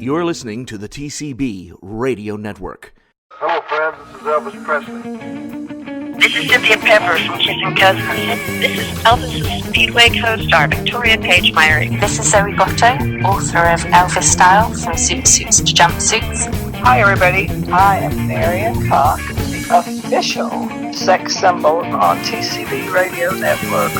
You're listening to the TCB Radio Network. Hello, friends. This is Elvis Presley. This is Cynthia Pepper from Kissing Cousins. This is Elvis's Speedway co-star, Victoria Paige Myrick. This is Zoe Gatto, author of Elvis Style, From Suits to Jumpsuits. Hi, everybody. I am Marion Cox, the official sex symbol on TCB Radio Network.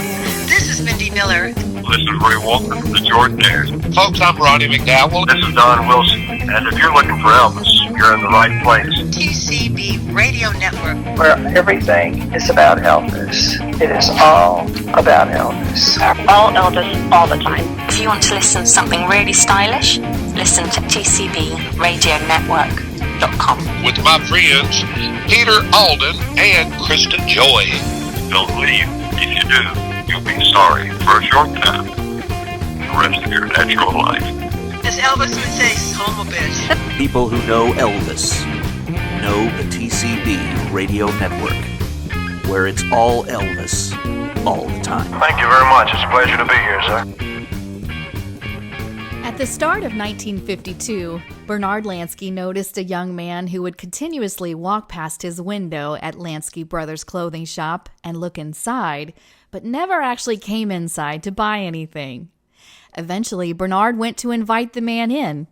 This is Mindy Miller. This is Ray Walker from the Jordanaires. Folks, I'm Ronnie McDowell. This is Don Wilson. And if you're looking for Elvis, you're in the right place. TCB Radio Network, Where everything is about Elvis. It is all about Elvis. all Elvis, all the time. If you want to listen to something really stylish, listen to tcbradionetwork.com. With my friends, Peter Alden and Kristen Joy. Don't leave. If you do, you'll be sorry for a short time. The rest of your natural life. As Elvis would say, son of a bitch. People who know Elvis know the TCB Radio Network, where it's all Elvis, all the time. Thank you very much. It's a pleasure to be here, sir. At the start of 1952, Bernard Lansky noticed a young man who would continuously walk past his window at Lansky Brothers clothing shop and look inside, but never actually came inside to buy anything. Eventually, Bernard went to invite the man in.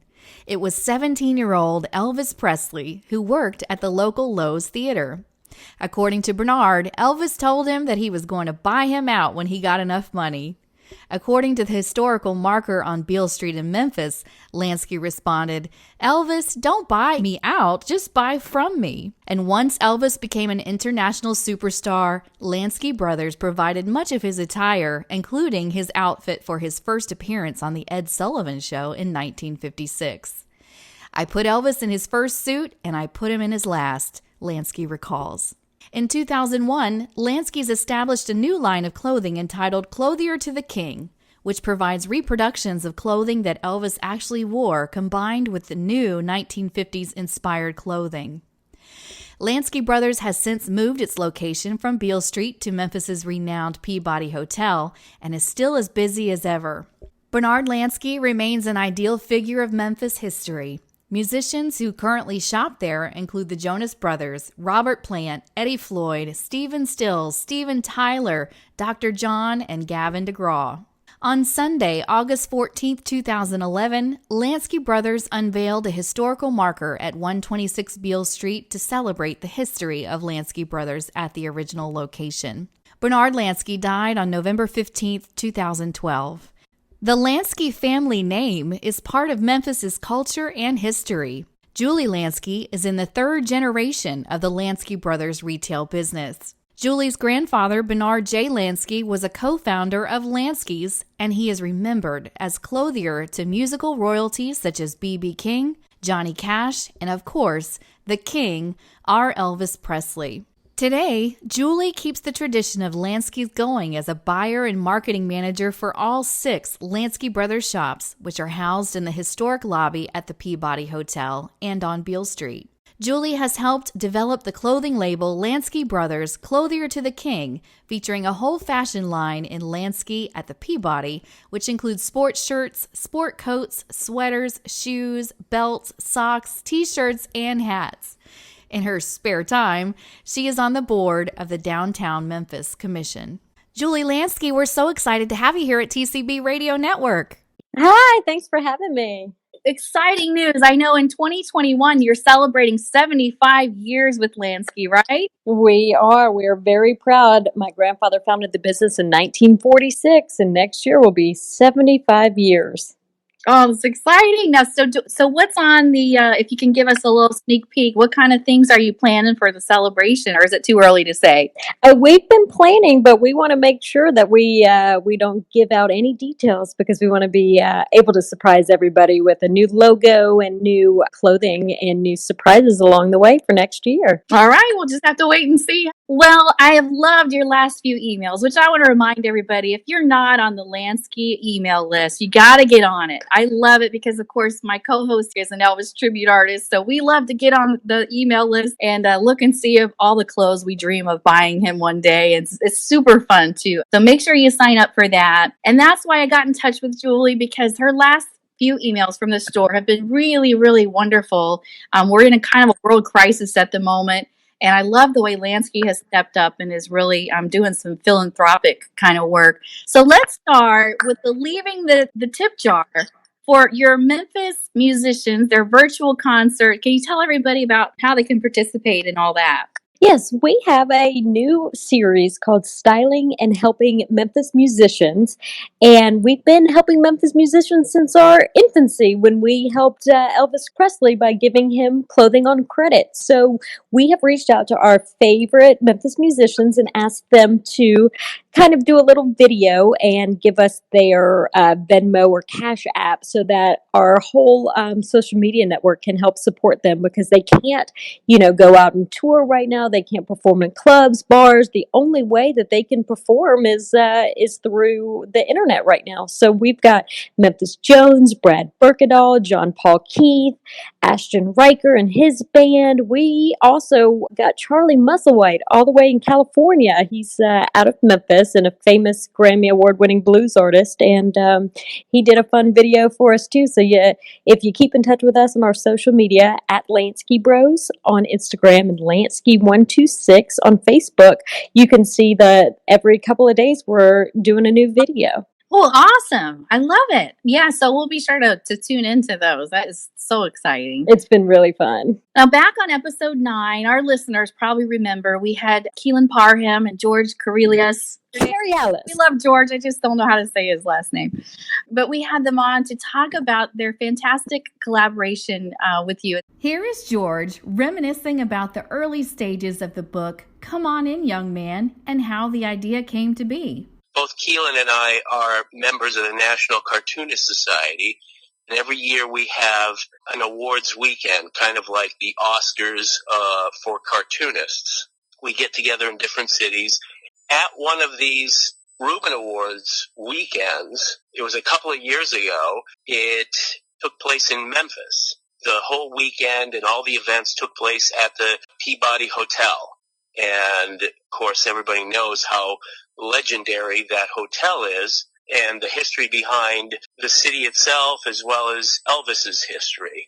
It was 17-year-old Elvis Presley, who worked at the local Lowe's Theater. According to Bernard, Elvis told him that he was going to buy him out when he got enough money. According to the historical marker on Beale Street in Memphis, Lansky responded, "Elvis, don't buy me out, just buy from me." And once Elvis became an international superstar, Lansky Brothers provided much of his attire, including his outfit for his first appearance on The Ed Sullivan Show in 1956. "I put Elvis in his first suit, and I put him in his last," Lansky recalls. In 2001, Lansky's established a new line of clothing entitled Clothier to the King, which provides reproductions of clothing that Elvis actually wore combined with the new 1950s-inspired clothing. Lansky Brothers has since moved its location from Beale Street to Memphis's renowned Peabody Hotel and is still as busy as ever. Bernard Lansky remains an ideal figure of Memphis history. Musicians who currently shop there include the Jonas Brothers, Robert Plant, Eddie Floyd, Stephen Stills, Steven Tyler, Dr. John, and Gavin DeGraw. On Sunday, August 14, 2011, Lansky Brothers unveiled a historical marker at 126 Beale Street to celebrate the history of Lansky Brothers at the original location. Bernard Lansky died on November 15, 2012. The Lansky family name is part of Memphis's culture and history. Julie Lansky is in the third generation of the Lansky Brothers retail business. Julie's grandfather, Bernard J. Lansky, was a co-founder of Lansky's, and he is remembered as clothier to musical royalties such as B.B. King, Johnny Cash, and of course, the King, R. Elvis Presley. Today, Julie keeps the tradition of Lansky's going as a buyer and marketing manager for all 6 Lansky Brothers shops, which are housed in the historic lobby at the Peabody Hotel and on Beale Street. Julie has helped develop the clothing label Lansky Brothers Clothier to the King, featuring a whole fashion line in Lanskey at the Peabody, which includes sports shirts, sport coats, sweaters, shoes, belts, socks, t-shirts, and hats. In her spare time, she is on the board of the Downtown Memphis Commission. Julie Lansky, we're so excited to have you here at TCB Radio Network. Hi, thanks for having me. Exciting news. I know in 2021, you're celebrating 75 years with Lansky, right? We are. We're very proud. My grandfather founded the business in 1946, and next year will be 75 years. Oh, it's exciting. Now, so what's on the, if you can give us a little sneak peek, what kind of things are you planning for the celebration, or is it too early to say? We've been planning, but we want to make sure that we don't give out any details because we want to be able to surprise everybody with a new logo and new clothing and new surprises along the way for next year. All right, we'll just have to wait and see. Well, I have loved your last few emails, which I want to remind everybody, if you're not on the Lansky email list, you got to get on it. I love it because, of course, my co-host is an Elvis tribute artist, so we love to get on the email list and look and see if all the clothes we dream of buying him one day. It's super fun, too. So make sure you sign up for that. And that's why I got in touch with Julie, because her last few emails from the store have been really, really wonderful. We're in a kind of a world crisis at the moment. And I love the way Lansky has stepped up and is really doing some philanthropic kind of work. So let's start with leaving the tip jar for your Memphis musicians, their virtual concert. Can you tell everybody about how they can participate and all that? Yes, we have a new series called Styling and Helping Memphis Musicians. And we've been helping Memphis musicians since our infancy when we helped Elvis Presley by giving him clothing on credit. So we have reached out to our favorite Memphis musicians and asked them to kind of do a little video and give us their Venmo or Cash App so that our whole social media network can help support them, because they can't, go out and tour right now. They can't perform in clubs, bars. The only way that they can perform is through the internet right now. So we've got Memphis Jones, Brad Burkadal, John Paul Keith, Ashton Riker and his band. We also got Charlie Musselwhite all the way in California. He's out of Memphis and a famous Grammy Award-winning blues artist, and he did a fun video for us too. So if you keep in touch with us on our social media at Lansky Bros on Instagram and Lansky126 on Facebook, you can see that every couple of days we're doing a new video. Oh, awesome. I love it. Yeah, so we'll be sure to tune into those. That is so exciting. It's been really fun. Now, back on episode 9, our listeners probably remember we had Keelan Parham and George Karelius. We love George. I just don't know how to say his last name. But we had them on to talk about their fantastic collaboration with you. Here is George reminiscing about the early stages of the book, Come On In, Young Man, and how the idea came to be. Both Keelan and I are members of the National Cartoonist Society, and every year we have an awards weekend, kind of like the Oscars for cartoonists. We get together in different cities. At one of these Reuben Awards weekends, it was a couple of years ago, it took place in Memphis. The whole weekend and all the events took place at the Peabody Hotel. And, of course, everybody knows how legendary that hotel is and the history behind the city itself as well as Elvis's history.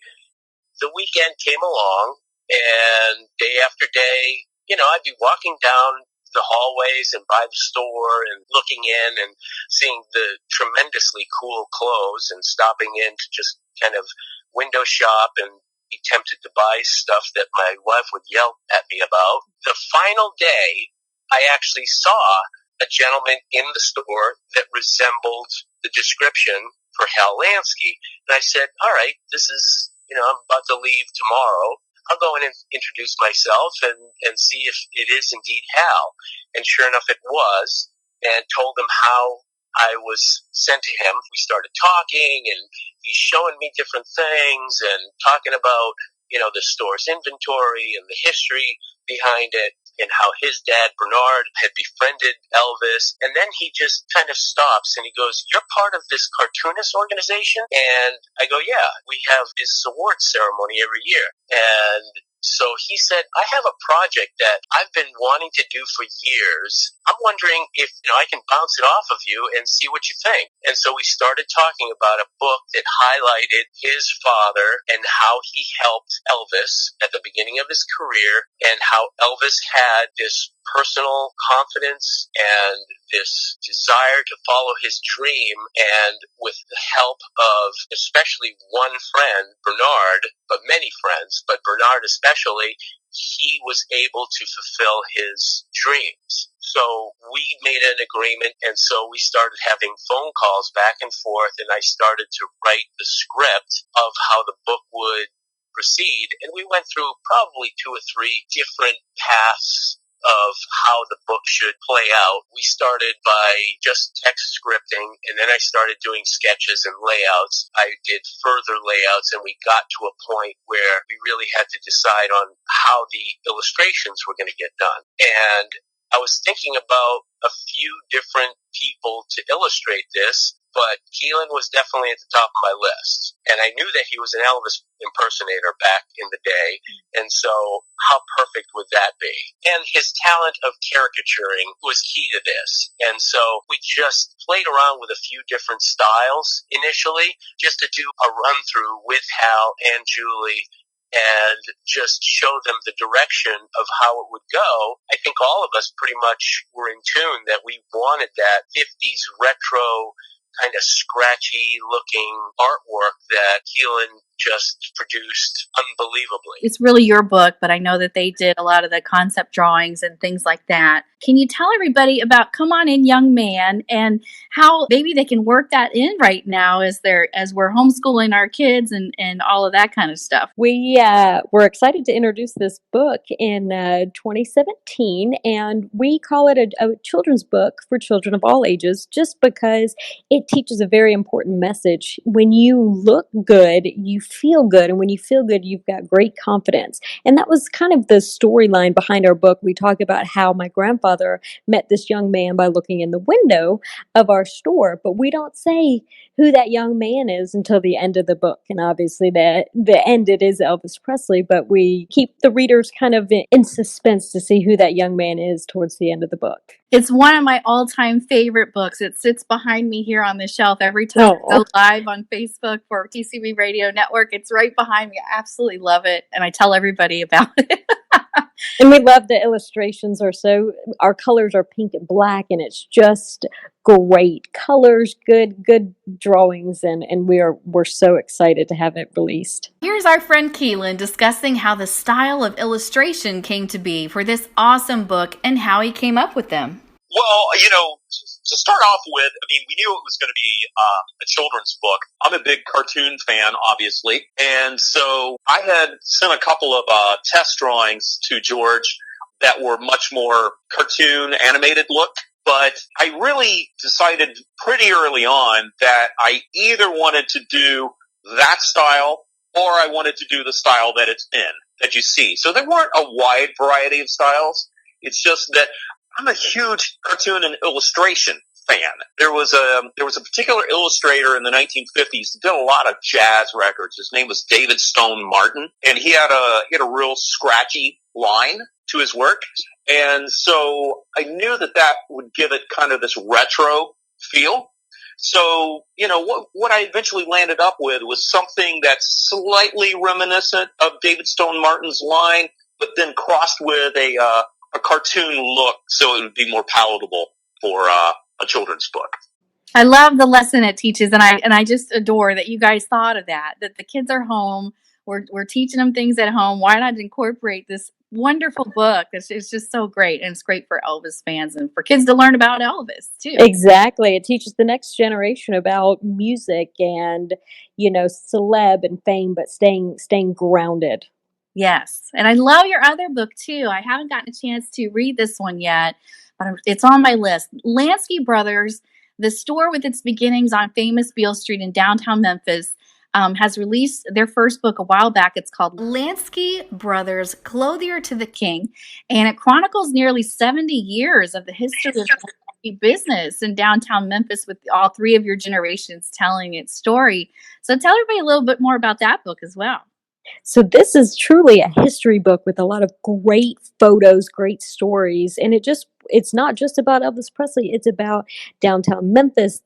The weekend came along, and day after day, I'd be walking down the hallways and by the store and looking in and seeing the tremendously cool clothes and stopping in to just kind of window shop and be tempted to buy stuff that my wife would yell at me about. The final day, I actually saw a gentleman in the store that resembled the description for Hal Lansky. And I said, all right, this is, I'm about to leave tomorrow. I'll go in and introduce myself and see if it is indeed Hal. And sure enough, it was, and told him how I was sent to him. We started talking, and he's showing me different things and talking about, the store's inventory and the history behind it, and how his dad, Bernard, had befriended Elvis. And then he just kind of stops and he goes, "You're part of this cartoonist organization?" And I go, "Yeah, we have this awards ceremony every year." And so he said, "I have a project that I've been wanting to do for years. I'm wondering if I can bounce it off of you and see what you think." And so we started talking about a book that highlighted his father and how he helped Elvis at the beginning of his career, and how Elvis had this personal confidence and this desire to follow his dream, and with the help of especially one friend, Bernard, but many friends, but Bernard especially, he was able to fulfill his dreams. So we made an agreement, and so we started having phone calls back and forth, and I started to write the script of how the book would proceed, and we went through probably 2 or 3 different paths of how the book should play out. We started by just text scripting, and then I started doing sketches and layouts. I did further layouts, and we got to a point where we really had to decide on how the illustrations were going to get done. And I was thinking about a few different people to illustrate this, but Keelan was definitely at the top of my list. And I knew that he was an Elvis impersonator back in the day, and so how perfect would that be? And his talent of caricaturing was key to this. And so we just played around with a few different styles initially, just to do a run-through with Hal and Julie and just show them the direction of how it would go. I think all of us pretty much were in tune that we wanted that 50s retro kind of scratchy looking artwork that Keelan just produced unbelievably. It's really your book, but I know that they did a lot of the concept drawings and things like that. Can you tell everybody about Come On In Young Man and how maybe they can work that in right now as we're homeschooling our kids and all of that kind of stuff? We were excited to introduce this book in 2017, and we call it a children's book for children of all ages just because it teaches a very important message. When you look good, you feel good, and when you feel good, you've got great confidence. And that was kind of the storyline behind our book. We talk about how my grandfather met this young man by looking in the window of our store, but we don't say who that young man is until the end of the book. And obviously the end, it is Elvis Presley, but we keep the readers kind of in suspense to see who that young man is towards the end of the book. It's one of my all-time favorite books. It sits behind me here on the shelf every time I go live on Facebook for TCB Radio Network. It's right behind me. I absolutely love it, and I tell everybody about it. And we love the illustrations our colors are pink and black, and it's just great colors, good drawings, and we're so excited to have it released. Here's our friend Keelan discussing how the style of illustration came to be for this awesome book and how he came up with them. Well, to start off with, we knew it was going to be a children's book. I'm a big cartoon fan, obviously, and so I had sent a couple of test drawings to George that were much more cartoon animated look. But I really decided pretty early on that I either wanted to do that style or I wanted to do the style that it's in, that you see. So there weren't a wide variety of styles. It's just that I'm a huge cartoon and illustration fan. There was a particular illustrator in the 1950s that did a lot of jazz records. His name was David Stone Martin, and he had a real scratchy line to his work. And so I knew that would give it kind of this retro feel. So, what I eventually landed up with was something that's slightly reminiscent of David Stone Martin's line, but then crossed with a cartoon look so it would be more palatable for a children's book. I love the lesson it teaches, and I just adore that you guys thought of that the kids are home. We're teaching them things at home. Why not incorporate this wonderful book? It's just so great, and it's great for Elvis fans and for kids to learn about Elvis too. Exactly. It teaches the next generation about music and, celeb and fame, but staying grounded. Yes. And I love your other book too. I haven't gotten a chance to read this one yet, but it's on my list. Lansky Brothers, the store with its beginnings on famous Beale Street in downtown Memphis, has released their first book a while back. It's called Lansky Brothers, Clothier to the King, and it chronicles nearly 70 years of the history of the business in downtown Memphis with all three of your generations telling its story. So tell everybody a little bit more about that book as well. So this is truly a history book with a lot of great photos, great stories, and it's not just about Elvis Presley, it's about downtown Memphis.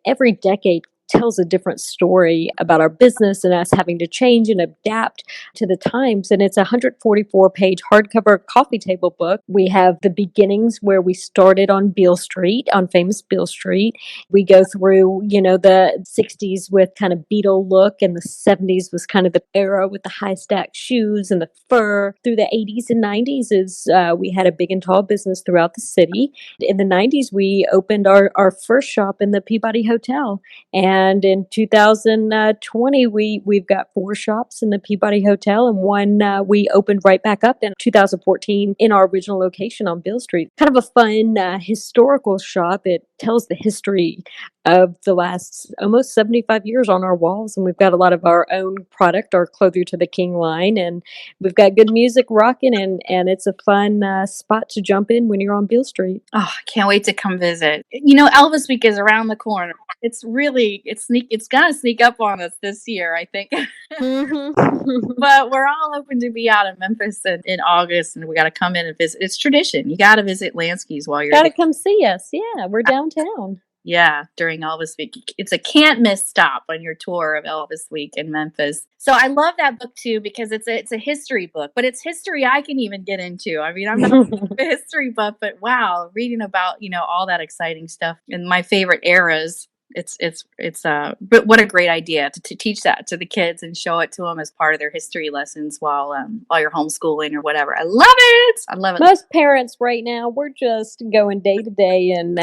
Every decade tells a different story about our business and us having to change and adapt to the times. And it's a 144-page hardcover coffee table book. We have the beginnings where we started on Beale Street, on famous Beale Street. We go through, the 60s with kind of Beatle look, and the 70s was kind of the era with the high stack shoes and the fur. Through the 80s and 90s we had a big and tall business throughout the city. In the 90s, we opened our first shop in the Peabody Hotel. And in 2020, we've got 4 shops in the Peabody Hotel, and one we opened right back up in 2014 in our original location on Beale Street. Kind of a fun historical shop. It tells the history of the last almost 75 years on our walls. And we've got a lot of our own product, our Clothier to the King line. And we've got good music rocking, and it's a fun spot to jump in when you're on Beale Street. Oh, I can't wait to come visit. You know, Elvis Week is around the corner. It's gonna sneak up on us this year, I think. But we're all hoping to be out in Memphis in August, and we got to come in and visit. It's tradition. You got to visit Lansky's while you're Got to there. come see us. Yeah, we're downtown. Yeah, during Elvis Week. It's a can't miss stop on your tour of Elvis Week in Memphis. So I love that book too, because it's a history book, but it's history I can even get into. I mean, I'm not a history buff, but wow, reading about, you know, all that exciting stuff in my favorite eras. But what a great idea to teach that to the kids and show it to them as part of their history lessons while you're homeschooling or whatever. I love it. Most parents right now, we're just going day to day, and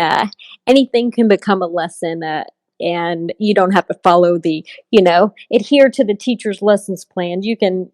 anything can become a lesson. And you don't have to follow adhere to the teacher's lessons plan. You can,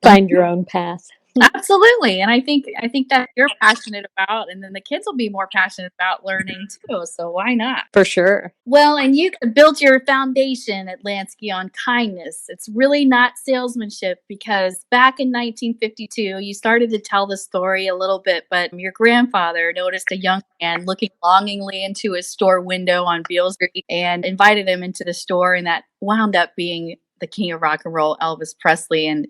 find your own path. Absolutely. And I think that you're passionate about, and then the kids will be more passionate about learning too. So why not? For sure. Well, and you built your foundation at Lansky on kindness. It's really not salesmanship, because back in 1952, you started to tell the story a little bit, but your grandfather noticed a young man looking longingly into his store window on Beale Street and invited him into the store, and that wound up being the king of rock and roll, Elvis Presley. And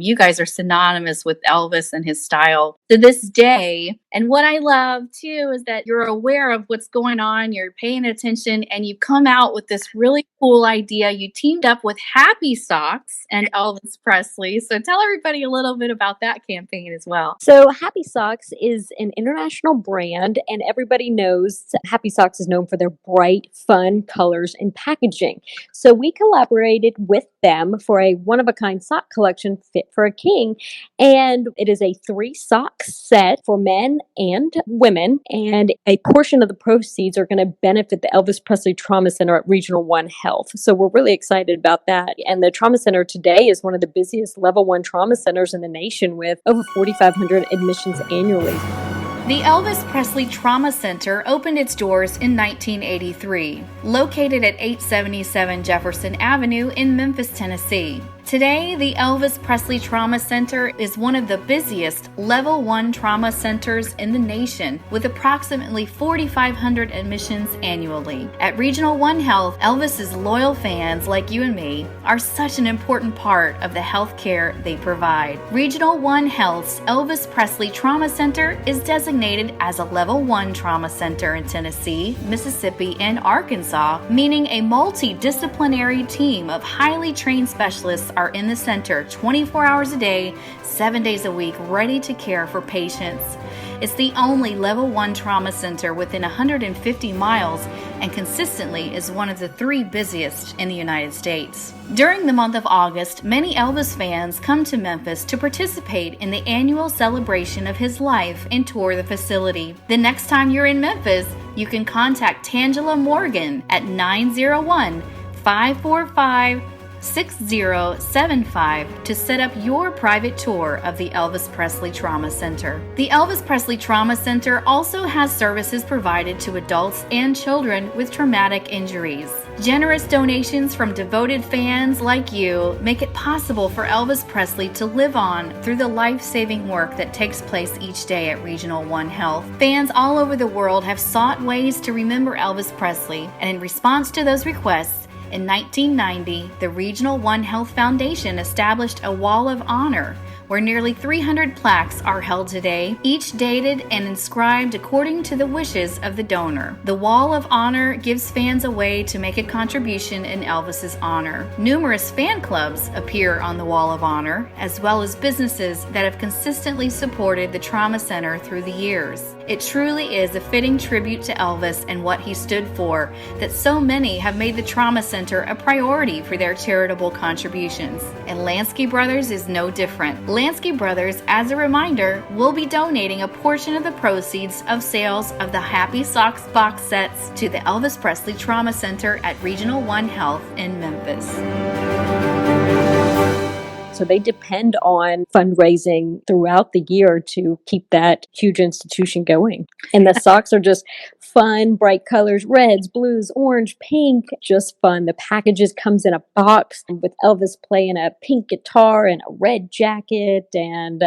you guys are synonymous with Elvis and his style to this day. And what I love too is that you're aware of what's going on, you're paying attention, and you come out with this really cool idea. You teamed up with Happy Socks and Elvis Presley. So tell everybody a little bit about that campaign as well. So Happy Socks is an international brand, and everybody knows Happy Socks is known for their bright, fun colors and packaging. So we collaborated with them for a one-of-a-kind sock collection fit for a king, and it is a 3-sock set for men and women, and a portion of the proceeds are going to benefit the Elvis Presley Trauma Center at Regional 1 Health. So we're really excited about that. And the Trauma Center today is one of the busiest level 1 trauma centers in the nation, with over 4,500 admissions annually. The Elvis Presley Trauma Center opened its doors in 1983, located at 877 Jefferson Avenue in Memphis, Tennessee. Today, the Elvis Presley Trauma Center is one of the busiest Level 1 trauma centers in the nation, with approximately 4,500 admissions annually. At Regional 1 Health, Elvis's loyal fans like you and me are such an important part of the health care they provide. Regional 1 Health's Elvis Presley Trauma Center is designated as a Level 1 trauma center in Tennessee, Mississippi, and Arkansas, meaning a multidisciplinary team of highly trained specialists are in the center 24 hours a day, 7 days a week, ready to care for patients. It's the only Level 1 trauma center within 150 miles and consistently is one of the 3 busiest in the United States. During the month of August, many Elvis fans come to Memphis to participate in the annual celebration of his life and tour the facility. The next time you're in Memphis, you can contact Tangela Morgan at 901-545-6075 to set up your private tour of the Elvis Presley Trauma Center. The Elvis Presley Trauma Center also has services provided to adults and children with traumatic injuries. Generous donations from devoted fans like you make it possible for Elvis Presley to live on through the life-saving work that takes place each day at Regional 1 Health. Fans all over the world have sought ways to remember Elvis Presley, and in response to those requests, in 1990, the Regional 1 Health Foundation established a Wall of Honor, where nearly 300 plaques are held today, each dated and inscribed according to the wishes of the donor. The Wall of Honor gives fans a way to make a contribution in Elvis's honor. Numerous fan clubs appear on the Wall of Honor, as well as businesses that have consistently supported the Trauma Center through the years. It truly is a fitting tribute to Elvis and what he stood for that so many have made the Trauma Center a priority for their charitable contributions. And Lansky Brothers is no different. Lansky Brothers, as a reminder, will be donating a portion of the proceeds of sales of the Happy Socks box sets to the Elvis Presley Trauma Center at Regional 1 Health in Memphis. So they depend on fundraising throughout the year to keep that huge institution going. And the socks are just fun, bright colors, reds, blues, orange, pink, just fun. The packages comes in a box with Elvis playing a pink guitar and a red jacket, and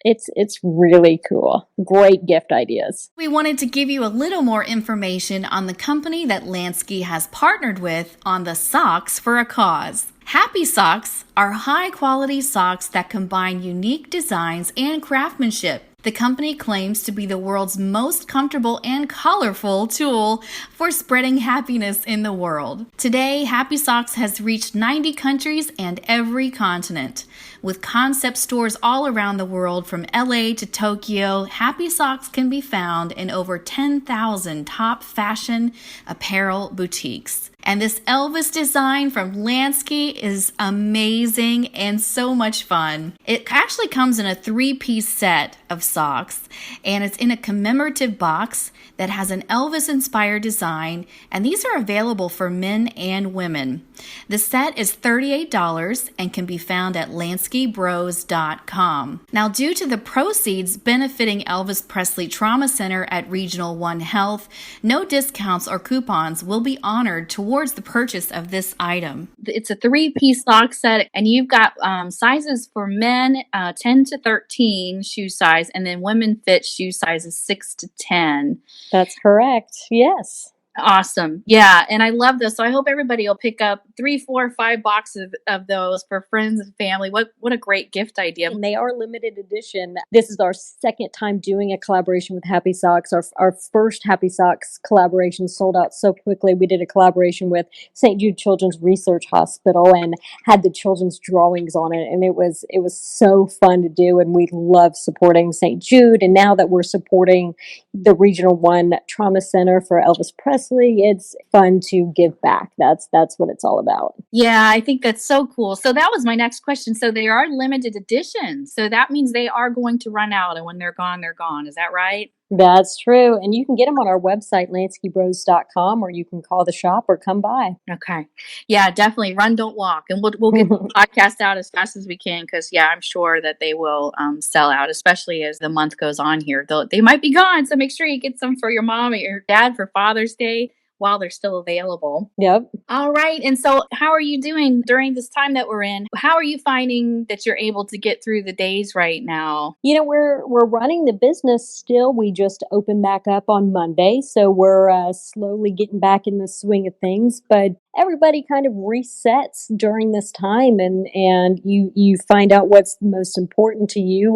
it's really cool. Great gift ideas. We wanted to give you a little more information on the company that Lansky has partnered with on the Socks for a Cause. Happy Socks are high-quality socks that combine unique designs and craftsmanship. The company claims to be the world's most comfortable and colorful tool for spreading happiness in the world. Today, Happy Socks has reached 90 countries and every continent. With concept stores all around the world from LA to Tokyo, Happy Socks can be found in over 10,000 top fashion apparel boutiques. And this Elvis design from Lansky is amazing and so much fun. It actually comes in a 3-piece set of socks, and it's in a commemorative box that has an Elvis-inspired design, and these are available for men and women. The set is $38 and can be found at LanskyBros.com. Now, due to the proceeds benefiting Elvis Presley Trauma Center at Regional One Health, no discounts or coupons will be honored towards the purchase of this item. It's a 3-piece sock set, and you've got sizes for men 10 to 13 shoe size, and then women fit shoe sizes 6 to 10. That's correct. Yes. Awesome. Yeah. And I love this. So I hope everybody will pick up 3, 4, 5 boxes of those for friends and family. What a great gift idea. And they are limited edition. This is our second time doing a collaboration with Happy Socks. Our first Happy Socks collaboration sold out so quickly. We did a collaboration with St. Jude Children's Research Hospital and had the children's drawings on it. And it was so fun to do. And we love supporting St. Jude. And now that we're supporting the Regional One Trauma Center for Elvis Presley, it's fun to give back. That's what it's all about. Yeah, I think that's so cool. So that was my next question. So they are limited editions. So that means they are going to run out, and when they're gone, they're gone. Is that right? That's true. And you can get them on our website, LanskyBros.com, or you can call the shop or come by. Okay. Yeah, definitely. Run, don't walk. And we'll get the podcast out as fast as we can because, yeah, I'm sure that they will sell out, especially as the month goes on here. They might be gone, so make sure you get some for your mom or your dad for Father's Day while they're still available. Yep. All right. And so how are you doing during this time that we're in? How are you finding that you're able to get through the days right now? You know, we're running the business still. We just opened back up on Monday, so we're slowly getting back in the swing of things. But everybody kind of resets during this time, and you find out what's most important to you.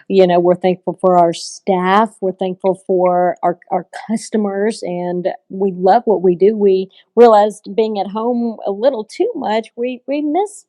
We're thankful for our staff. We're thankful for our customers, and we love what we do. We realized being at home a little too much, we miss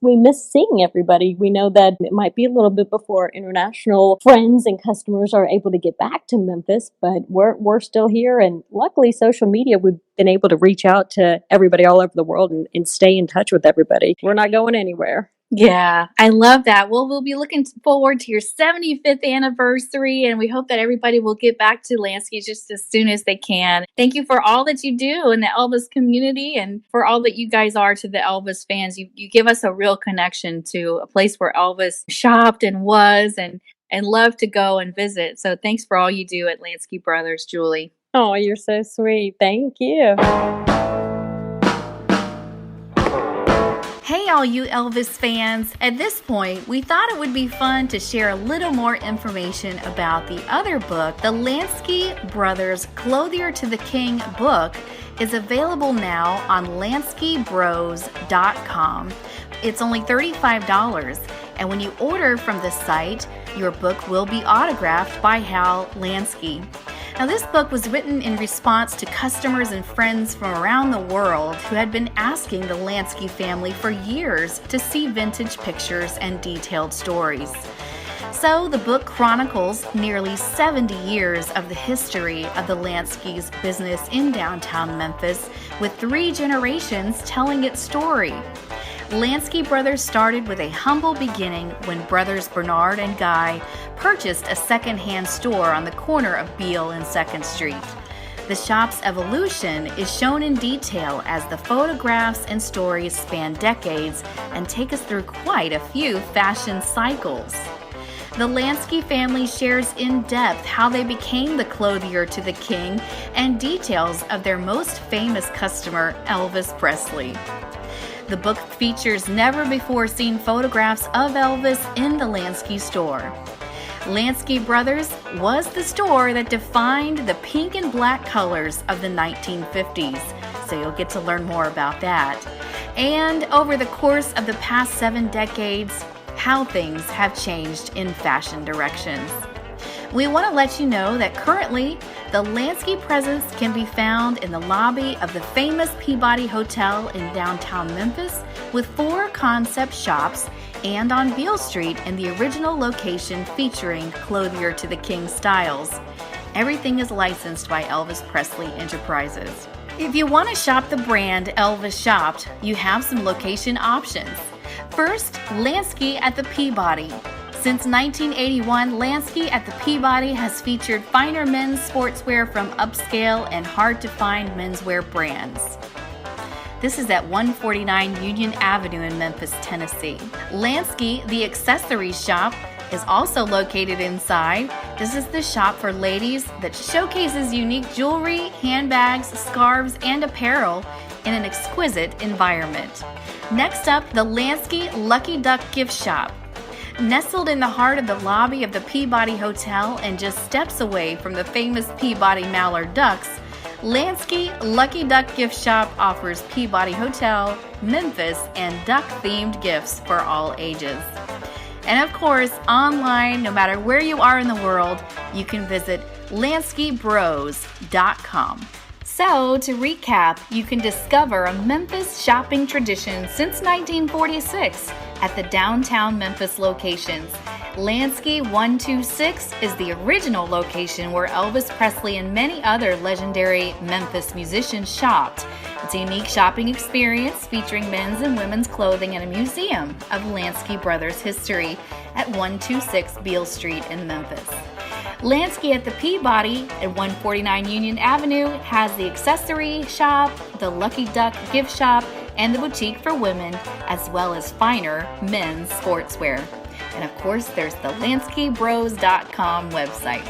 seeing everybody. We know that it might be a little bit before international friends and customers are able to get back to Memphis, but we're still here, and luckily social media, we've been able to reach out to everybody all over the world and stay in touch with everybody. We're not going anywhere. Yeah, I love that. Well, we'll be looking forward to your 75th anniversary, and we hope that everybody will get back to Lansky just as soon as they can. Thank you for all that you do in the Elvis community and for all that you guys are to the Elvis fans. You give us a real connection to a place where Elvis shopped and was and loved to go and visit. So thanks for all you do at Lansky Brothers, Julie. Oh, you're so sweet. Thank you. Hey, all you Elvis fans. At this point, we thought it would be fun to share a little more information about the other book. The Lansky Brothers Clothier to the King book is available now on LanskyBros.com. It's only $35, and when you order from the site, your book will be autographed by Hal Lansky. Now, this book was written in response to customers and friends from around the world who had been asking the Lansky family for years to see vintage pictures and detailed stories. So the book chronicles nearly 70 years of the history of the Lansky's business in downtown Memphis, with 3 generations telling its story. Lansky Brothers started with a humble beginning when brothers Bernard and Guy purchased a second-hand store on the corner of Beale and 2nd Street. The shop's evolution is shown in detail as the photographs and stories span decades and take us through quite a few fashion cycles. The Lansky family shares in depth how they became the clothier to the king and details of their most famous customer, Elvis Presley. The book features never-before-seen photographs of Elvis in the Lansky store. Lansky Brothers was the store that defined the pink and black colors of the 1950s, so you'll get to learn more about that. And over the course of the past 7 decades, how things have changed in fashion directions. We want to let you know that currently, the Lansky presence can be found in the lobby of the famous Peabody Hotel in downtown Memphis with 4 concept shops and on Beale Street in the original location featuring Clothier to the King styles. Everything is licensed by Elvis Presley Enterprises. If you want to shop the brand Elvis shopped, you have some location options. First, Lansky at the Peabody. Since 1981, Lansky at the Peabody has featured finer men's sportswear from upscale and hard-to-find menswear brands. This is at 149 Union Avenue in Memphis, Tennessee. Lansky, the accessories shop, is also located inside. This is the shop for ladies that showcases unique jewelry, handbags, scarves, and apparel in an exquisite environment. Next up, the Lansky Lucky Duck Gift Shop. Nestled in the heart of the lobby of the Peabody Hotel and just steps away from the famous Peabody Mallard Ducks, Lansky Lucky Duck Gift Shop offers Peabody Hotel, Memphis, and duck-themed gifts for all ages. And of course, online, no matter where you are in the world, you can visit LanskyBros.com. So, to recap, you can discover a Memphis shopping tradition since 1946 at the downtown Memphis locations. Lansky 126 is the original location where Elvis Presley and many other legendary Memphis musicians shopped. It's a unique shopping experience featuring men's and women's clothing and a museum of Lansky Brothers history at 126 Beale Street in Memphis. Lansky at the Peabody at 149 Union Avenue has the accessory shop, the Lucky Duck gift shop, and the boutique for women, as well as finer men's sportswear. And of course, there's the LanskyBros.com website.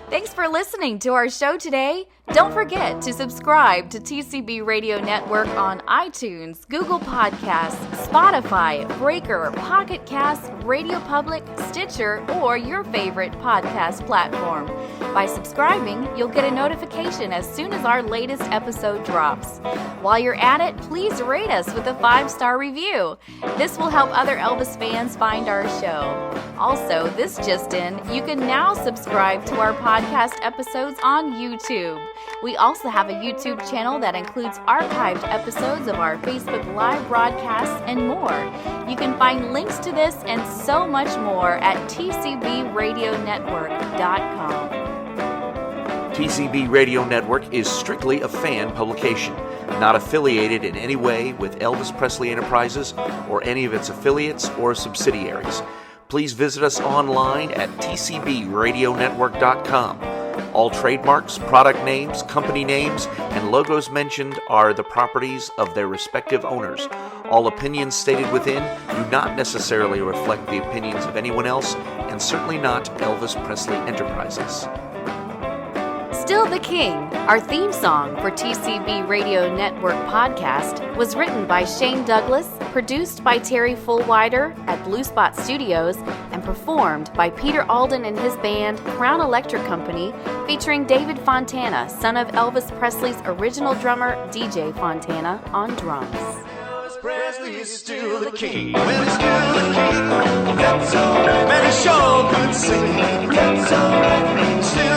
Thanks for listening to our show today. Don't forget to subscribe to TCB Radio Network on iTunes, Google Podcasts, Spotify, Breaker, Pocket Casts, Radio Public, Stitcher, or your favorite podcast platform. By subscribing, you'll get a notification as soon as our latest episode drops. While you're at it, please rate us with a 5-star review. This will help other Elvis fans find our show. Also, this just in, you can now subscribe to our podcast episodes on YouTube. We also have a YouTube channel that includes archived episodes of our Facebook Live broadcasts and more. You can find links to this and so much more at tcbradionetwork.com. TCB Radio Network is strictly a fan publication, not affiliated in any way with Elvis Presley Enterprises or any of its affiliates or subsidiaries. Please visit us online at tcbradionetwork.com. All trademarks, product names, company names, and logos mentioned are the properties of their respective owners. All opinions stated within do not necessarily reflect the opinions of anyone else, and certainly not Elvis Presley Enterprises. Still the King, our theme song for TCB Radio Network podcast, was written by Shane Douglas, produced by Terry Fullwider at Blue Spot Studios, and performed by Peter Alden and his band Crown Electric Company, featuring David Fontana, son of Elvis Presley's original drummer DJ Fontana, on drums. Elvis Presley is still the king. Well, he's still the king. That's all right. Man, he sure could sing. That's all right. Still